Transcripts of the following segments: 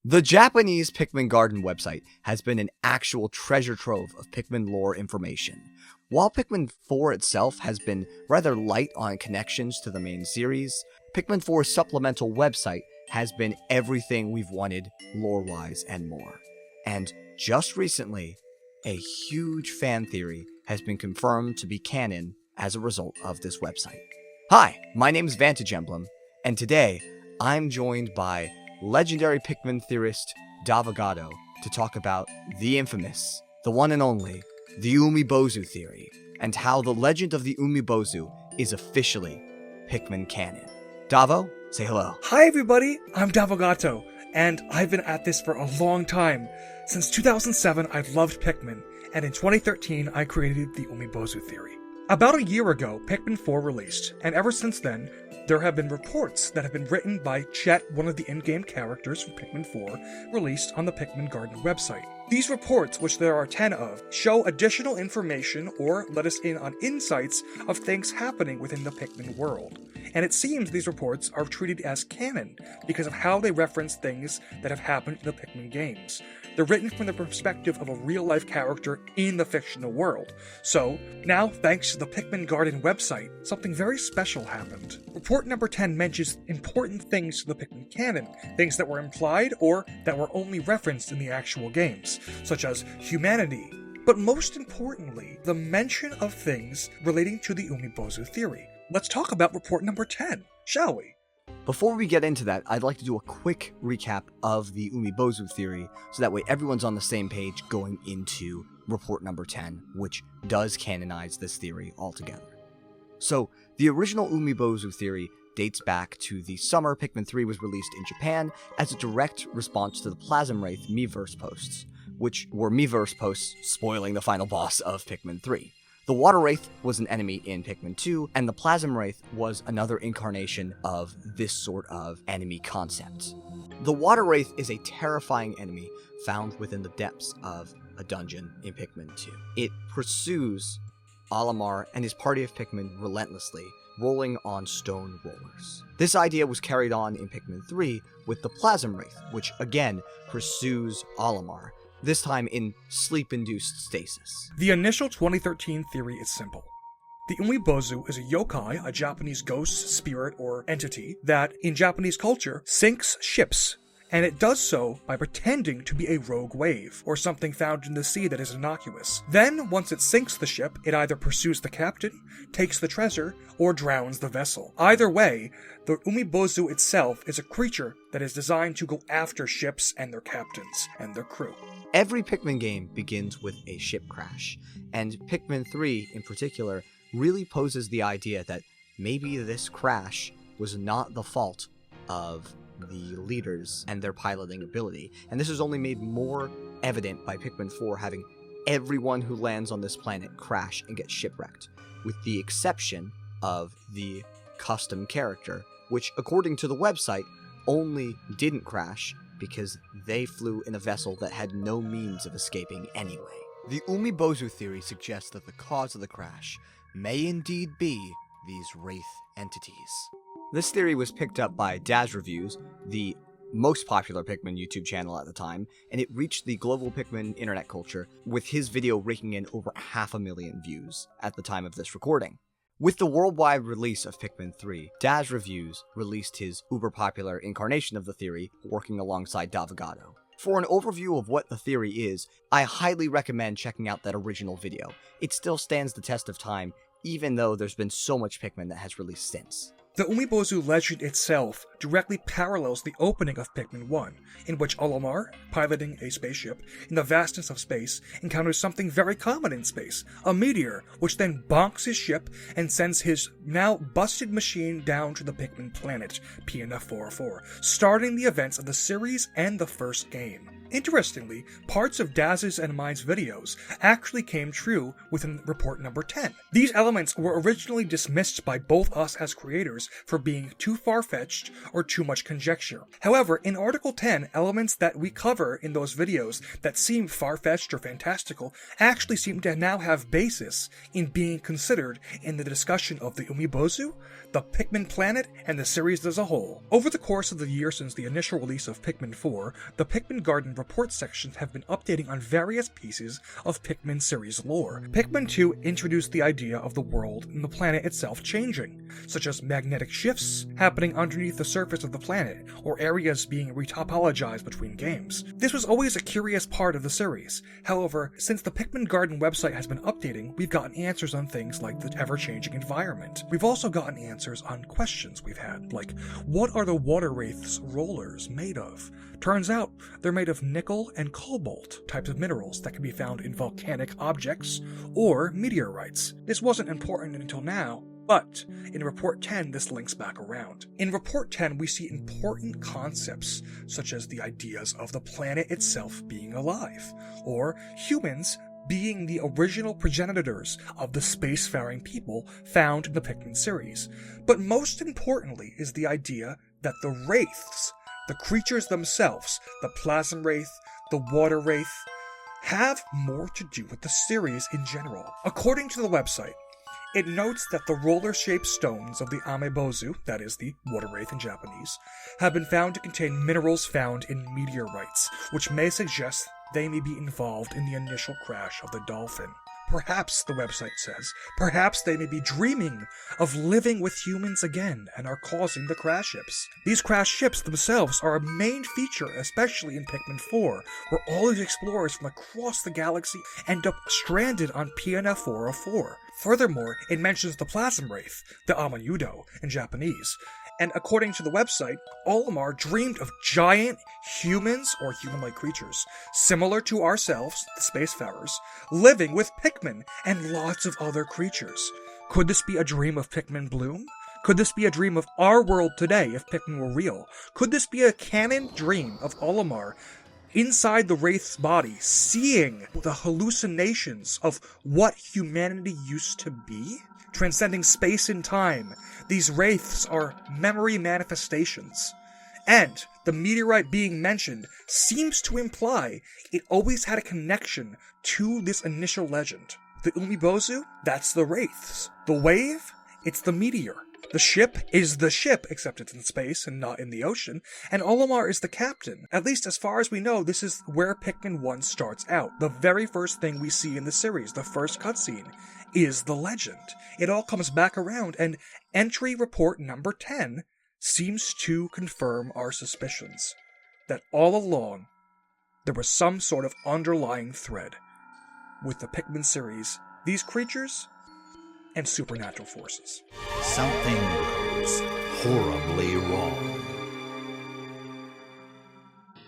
The Japanese Pikmin Garden website has been an actual treasure trove of Pikmin lore information. While Pikmin 4 itself has been rather light on connections to the main series, Pikmin 4's supplemental website has been everything we've wanted lore-wise and more. And just recently, a huge fan theory has been confirmed to be canon as a result of this website. Hi, my name is Vantage Emblem, and today I'm joined by legendary Pikmin theorist DavoGato to talk about the infamous, the one and only, the Umibozu theory, and how the legend of the Umibozu is officially Pikmin canon. Davo, say hello. Hi everybody, I'm DavoGato, and I've been at this for a long time. Since 2007, I've loved Pikmin, and in 2013, I created the Umibozu theory. About a year ago, Pikmin 4 released, and ever since then, there have been reports that have been written by Chet, one of the in-game characters from Pikmin 4, released on the Pikmin Garden website. These reports, which there are 10 of, show additional information or let us in on insights of things happening within the Pikmin world. And it seems these reports are treated as canon because of how they reference things that have happened in the Pikmin games. They're written from the perspective of a real-life character in the fictional world. So, now, thanks to the Pikmin Garden website, something very special happened. Report number 10 mentions important things to the Pikmin canon, things that were implied or that were only referenced in the actual games, such as humanity. But most importantly, the mention of things relating to the Umibozu theory. Let's talk about report number 10, shall we? Before we get into that, I'd like to do a quick recap of the Umibozu theory, so that way everyone's on the same page going into report number 10, which does canonize this theory altogether. So, the original Umibozu theory dates back to the summer Pikmin 3 was released in Japan as a direct response to the Plasm wraith Miiverse posts, which were Miiverse posts spoiling the final boss of Pikmin 3. The water wraith was an enemy in Pikmin 2, and the Plasm wraith was another incarnation of this sort of enemy concept. The water wraith is a terrifying enemy found within the depths of a dungeon in Pikmin 2. It pursues Olimar and his party of Pikmin relentlessly, rolling on stone rollers. This idea was carried on in Pikmin 3 with the Plasm wraith, which again pursues Olimar, this time in sleep-induced stasis. The initial 2013 theory is simple. The Umibozu is a yokai, a Japanese ghost, spirit, or entity, that, in Japanese culture, sinks ships, and it does so by pretending to be a rogue wave, or something found in the sea that is innocuous. Then, once it sinks the ship, it either pursues the captain, takes the treasure, or drowns the vessel. Either way, the Umibozu itself is a creature that is designed to go after ships and their captains, and their crew. Every Pikmin game begins with a ship crash, and Pikmin 3 in particular really poses the idea that maybe this crash was not the fault of the leaders and their piloting ability, and this is only made more evident by Pikmin 4 having everyone who lands on this planet crash and get shipwrecked, with the exception of the custom character, which according to the website only didn't crash because they flew in a vessel that had no means of escaping anyway. The Umibozu theory suggests that the cause of the crash may indeed be these wraith entities. This theory was picked up by DazzReviews, the most popular Pikmin YouTube channel at the time, and it reached the global Pikmin internet culture, with his video raking in over 500,000 views at the time of this recording. With the worldwide release of Pikmin 3, DazzReviews released his uber-popular incarnation of the theory, working alongside DavoGato. For an overview of what the theory is, I highly recommend checking out that original video. It still stands the test of time, even though there's been so much Pikmin that has released since. The Umibozu legend itself directly parallels the opening of Pikmin 1, in which Olimar, piloting a spaceship in the vastness of space, encounters something very common in space, a meteor, which then bonks his ship and sends his now busted machine down to the Pikmin planet, PNF 404, starting the events of the series and the first game. Interestingly, parts of Dazz's and mine's videos actually came true within report number 10. These elements were originally dismissed by both us as creators for being too far-fetched or too much conjecture. However, in Article 10, elements that we cover in those videos that seem far-fetched or fantastical actually seem to now have basis in being considered in the discussion of the Umibozu, the Pikmin planet, and the series as a whole. Over the course of the year since the initial release of Pikmin 4, the Pikmin Garden report sections have been updating on various pieces of Pikmin series lore. Pikmin 2 introduced the idea of the world and the planet itself changing, such as magnetic shifts happening underneath the surface of the planet, or areas being retopologized between games. This was always a curious part of the series. However, since the Pikmin Garden website has been updating, we've gotten answers on things like the ever-changing environment. We've also gotten answers on questions we've had, like, what are the water wraith's rollers made of? Turns out, they're made of nickel and cobalt, types of minerals that can be found in volcanic objects or meteorites. This wasn't important until now, but in Report 10 this links back around. In Report 10 we see important concepts such as the ideas of the planet itself being alive, or humans being the original progenitors of the spacefaring people found in the Pikmin series. But most importantly is the idea that the wraiths, the creatures themselves, the Plasm wraith, the water wraith, have more to do with the series in general. According to the website, it notes that the roller-shaped stones of the Umibozu, that is the water wraith in Japanese, have been found to contain minerals found in meteorites, which may suggest they may be involved in the initial crash of the dolphin. Perhaps, the website says, perhaps they may be dreaming of living with humans again and are causing the crash ships. These crash ships themselves are a main feature, especially in Pikmin 4, where all these explorers from across the galaxy end up stranded on PNF 404. Furthermore, it mentions the Plasm wraith, the Amanyudo in Japanese, and according to the website, Olimar dreamed of giant humans or human-like creatures, similar to ourselves, the spacefarers, living with Pikmin and lots of other creatures. Could this be a dream of Pikmin Bloom? Could this be a dream of our world today if Pikmin were real? Could this be a canon dream of Olimar inside the Wraith's body, seeing the hallucinations of what humanity used to be? Transcending space and time, these wraiths are memory manifestations. And the meteorite being mentioned seems to imply it always had a connection to this initial legend. The Umibozu, that's the wraiths. The wave, it's the meteor. The ship is the ship, except it's in space and not in the ocean, and Olimar is the captain. At least as far as we know, this is where Pikmin 1 starts out. The very first thing we see in the series, the first cutscene, is the legend. It all comes back around, and entry report number 10 seems to confirm our suspicions that all along there was some sort of underlying thread with the Pikmin series, these creatures, and supernatural forces. Something goes horribly wrong.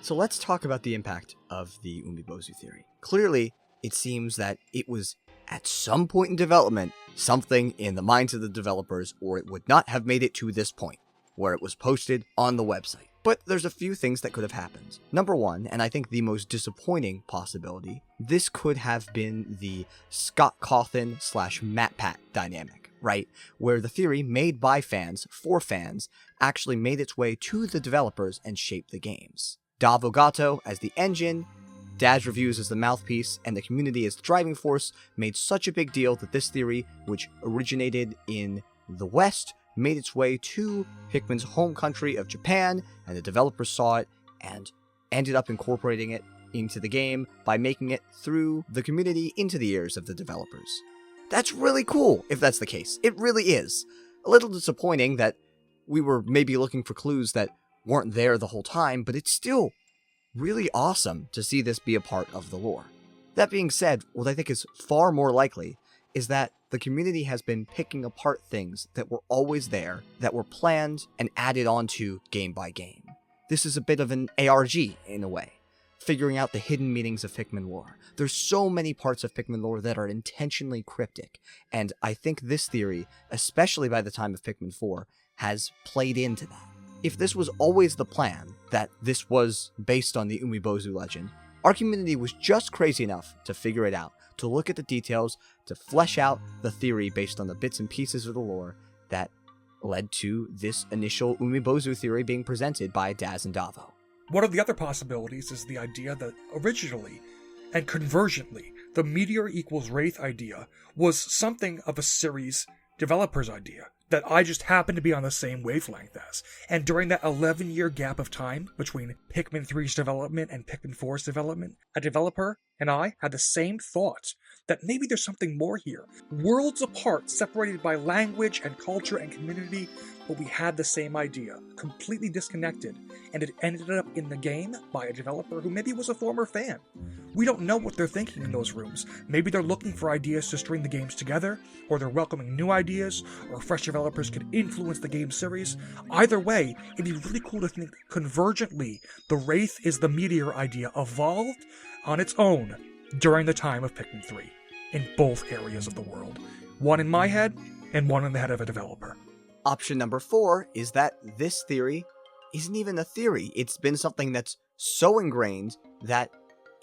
So let's talk about the impact of the Umibozu theory. Clearly, it seems that it was, at some point in development, something in the minds of the developers, or it would not have made it to this point, where it was posted on the website. But there's a few things that could have happened. Number one, and I think the most disappointing possibility, this could have been the Scott Cawthon / Matt Pat dynamic, right? Where the theory made by fans, for fans, actually made its way to the developers and shaped the games. DavoGato as the engine, DazzReviews as the mouthpiece, and the community as the driving force made such a big deal that this theory, which originated in the West, made its way to Pikmin's home country of Japan, and the developers saw it and ended up incorporating it into the game by making it through the community into the ears of the developers. That's really cool, if that's the case. It really is. A little disappointing that we were maybe looking for clues that weren't there the whole time, but it's still really awesome to see this be a part of the lore. That being said, what I think is far more likely is that the community has been picking apart things that were always there, that were planned and added onto game by game. This is a bit of an ARG in a way, figuring out the hidden meanings of Pikmin lore. There's so many parts of Pikmin lore that are intentionally cryptic, and I think this theory, especially by the time of Pikmin 4, has played into that. If this was always the plan, that this was based on the Umibozu legend, Our community was just crazy enough to figure it out, to look at the details, to flesh out the theory based on the bits and pieces of the lore that led to this initial Umibozu theory being presented by Daz and Davo. One of the other possibilities is the idea that originally, and convergently, the meteor equals wraith idea was something of a series developer's idea that I just happened to be on the same wavelength as. And during that 11-year gap of time between Pikmin 3's development and Pikmin 4's development, a developer and I had the same thought that maybe there's something more here. Worlds apart, separated by language and culture and community, but we had the same idea, completely disconnected, and it ended up in the game by a developer who maybe was a former fan. We don't know what they're thinking in those rooms. Maybe they're looking for ideas to string the games together, or they're welcoming new ideas, or fresh developers could influence the game series. Either way, it'd be really cool to think convergently the Wraith is the meteor idea evolved on its own during the time of Pikmin 3, in both areas of the world. One in my head, and one in the head of a developer. Option number 4 is that this theory isn't even a theory. It's been something that's so ingrained that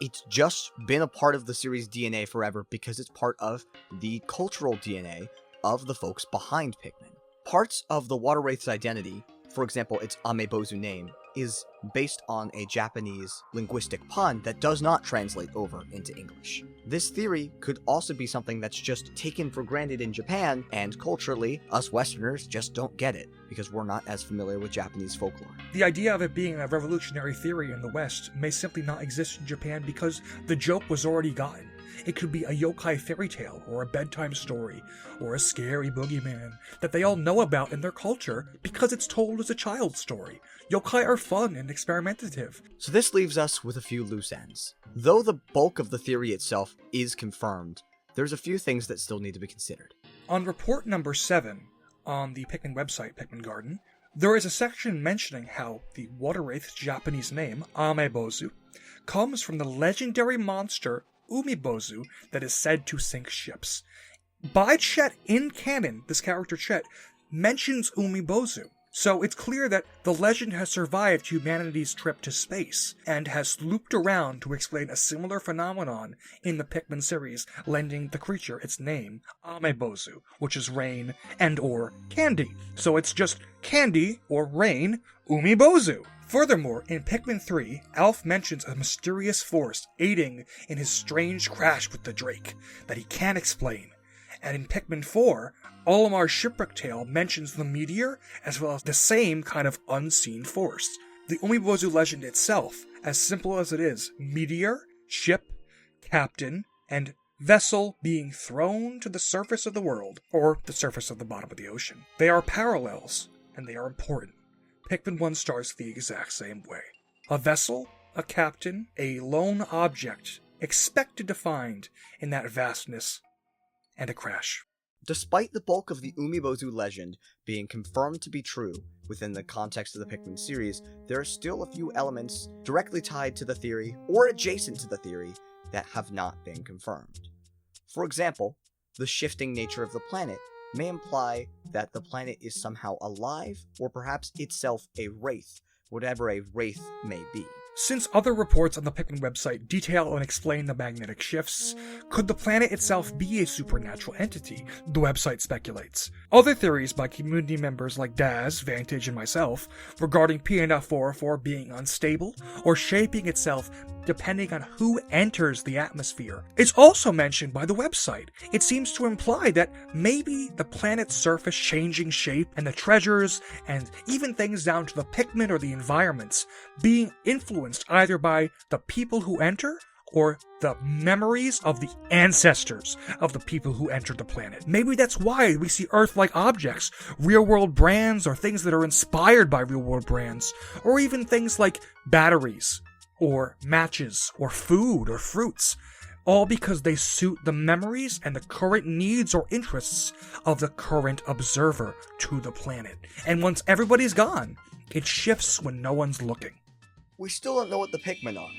it's just been a part of the series' DNA forever because it's part of the cultural DNA of the folks behind Pikmin. Parts of the Water Wraith's identity, for example, its Umibozu name, is based on a Japanese linguistic pun that does not translate over into English. This theory could also be something that's just taken for granted in Japan, and culturally, us Westerners just don't get it, because we're not as familiar with Japanese folklore. The idea of it being a revolutionary theory in the West may simply not exist in Japan because the joke was already gotten. It could be a yokai fairy tale, or a bedtime story, or a scary boogeyman that they all know about in their culture because it's told as a child's story. Yokai are fun and experimentative. So this leaves us with a few loose ends. Though the bulk of the theory itself is confirmed, there's a few things that still need to be considered. On report number 7 on the Pikmin website, Pikmin Garden, there is a section mentioning how the Water Wraith's Japanese name, Umibozu, comes from the legendary monster Umibozu that is said to sink ships. By Chet in canon, this character Chet mentions Umibozu, so it's clear that the legend has survived humanity's trip to space and has looped around to explain a similar phenomenon in the Pikmin series, lending the creature its name, Umibozu, which is rain and or candy. So it's just candy or rain Umibozu. Furthermore, in Pikmin 3, Alf mentions a mysterious force aiding in his strange crash with the Drake that he can't explain. And in Pikmin 4, Olimar's shipwreck tale mentions the meteor as well as the same kind of unseen force. The Umibozu legend itself, as simple as it is, meteor, ship, captain, and vessel being thrown to the surface of the world, or the surface of the bottom of the ocean. They are parallels, and they are important. Pikmin 1 starts the exact same way. A vessel, a captain, a lone object, expected to find in that vastness, and a crash. Despite the bulk of the Umibozu legend being confirmed to be true within the context of the Pikmin series, there are still a few elements directly tied to the theory, or adjacent to the theory, that have not been confirmed. For example, the shifting nature of the planet may imply that the planet is somehow alive, or perhaps itself a wraith, whatever a wraith may be. Since other reports on the Pikmin website detail and explain the magnetic shifts, could the planet itself be a supernatural entity? The website speculates. Other theories by community members like Daz, Vantage, and myself regarding PN.404 being unstable or shaping itself depending on who enters the atmosphere is also mentioned by the website. It seems to imply that maybe the planet's surface changing shape and the treasures and even things down to the Pikmin or the environments being influenced either by the people who enter or the memories of the ancestors of the people who entered the planet. Maybe that's why we see Earth-like objects, real-world brands, or things that are inspired by real-world brands, or even things like batteries, or matches, or food, or fruits, all because they suit the memories and the current needs or interests of the current observer to the planet. And once everybody's gone, it shifts when no one's looking. We still don't know what the Pikmin are.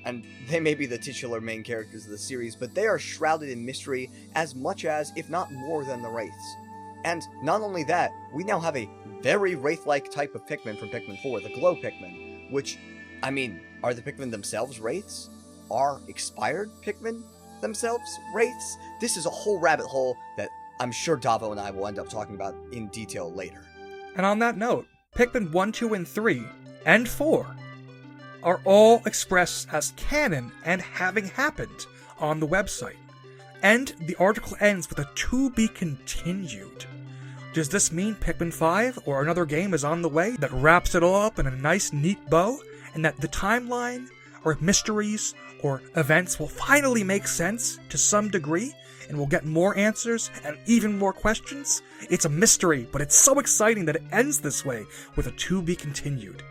And they may be the titular main characters of the series, but they are shrouded in mystery as much as, if not more than, the Wraiths. And not only that, we now have a very Wraith-like type of Pikmin from Pikmin 4, the Glow Pikmin, which, I mean, are the Pikmin themselves Wraiths? are expired Pikmin themselves wraiths? This is a whole rabbit hole that I'm sure Davo and I will end up talking about in detail later. And on that note, Pikmin 1, 2, and 3, and 4 are all expressed as canon and having happened on the website. And the article ends with a to be continued. Does this mean Pikmin 5 or another game is on the way that wraps it all up in a nice, neat bow, and that the timeline or mysteries or events will finally make sense to some degree, and we'll get more answers and even more questions? It's a mystery, but it's so exciting that it ends this way with a to be continued.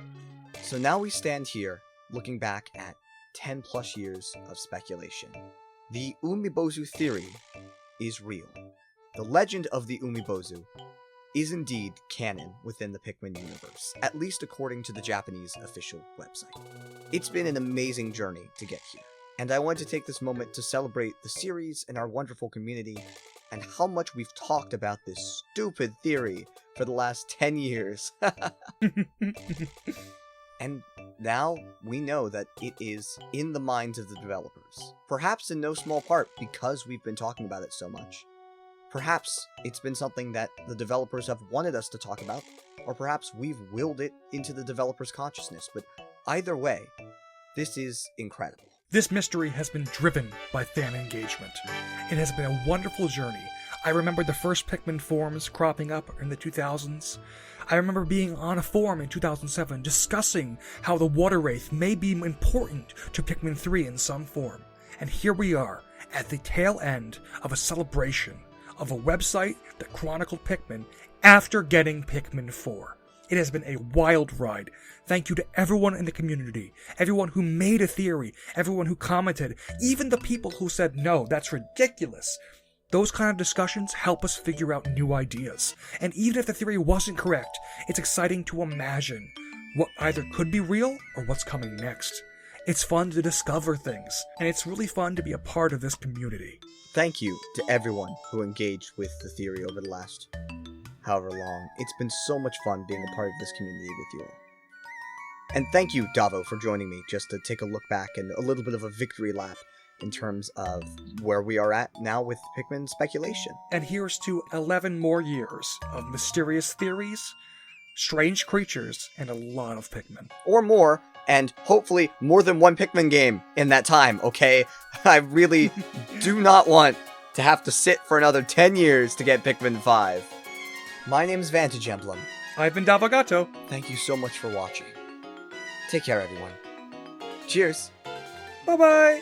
So now we stand here, looking back at 10 plus years of speculation. The Umibozu theory is real. The legend of the Umibozu is indeed canon within the Pikmin universe, at least according to the Japanese official website. It's been an amazing journey to get here, and I want to take this moment to celebrate the series and our wonderful community, and how much we've talked about this stupid theory for the last 10 years. And now we know that it is in the minds of the developers. Perhaps in no small part because we've been talking about it so much. Perhaps it's been something that the developers have wanted us to talk about, or perhaps we've willed it into the developers' consciousness. But either way, this is incredible. This mystery has been driven by fan engagement. It has been a wonderful journey. I remember the first Pikmin forums cropping up in the 2000s. I remember being on a forum in 2007 discussing how the water wraith may be important to Pikmin 3 in some form. And here we are, at the tail end of a celebration of a website that chronicled Pikmin after getting Pikmin 4. It has been a wild ride. Thank you to everyone in the community, everyone who made a theory, everyone who commented, even the people who said, no, that's ridiculous. Those kind of discussions help us figure out new ideas. And even if the theory wasn't correct, it's exciting to imagine what either could be real or what's coming next. It's fun to discover things, and it's really fun to be a part of this community. Thank you to everyone who engaged with the theory over the last however long. It's been so much fun being a part of this community with you all. And thank you, Davo, for joining me just to take a look back and a little bit of a victory lap in terms of where we are at now with Pikmin speculation. And here's to 11 more years of mysterious theories, strange creatures, and a lot of Pikmin. Or more, and hopefully more than one Pikmin game in that time, okay? I really do not want to have to sit for another 10 years to get Pikmin 5. My name's Vantage Emblem. I've been DavoGato. Thank you so much for watching. Take care, everyone. Cheers. Bye-bye.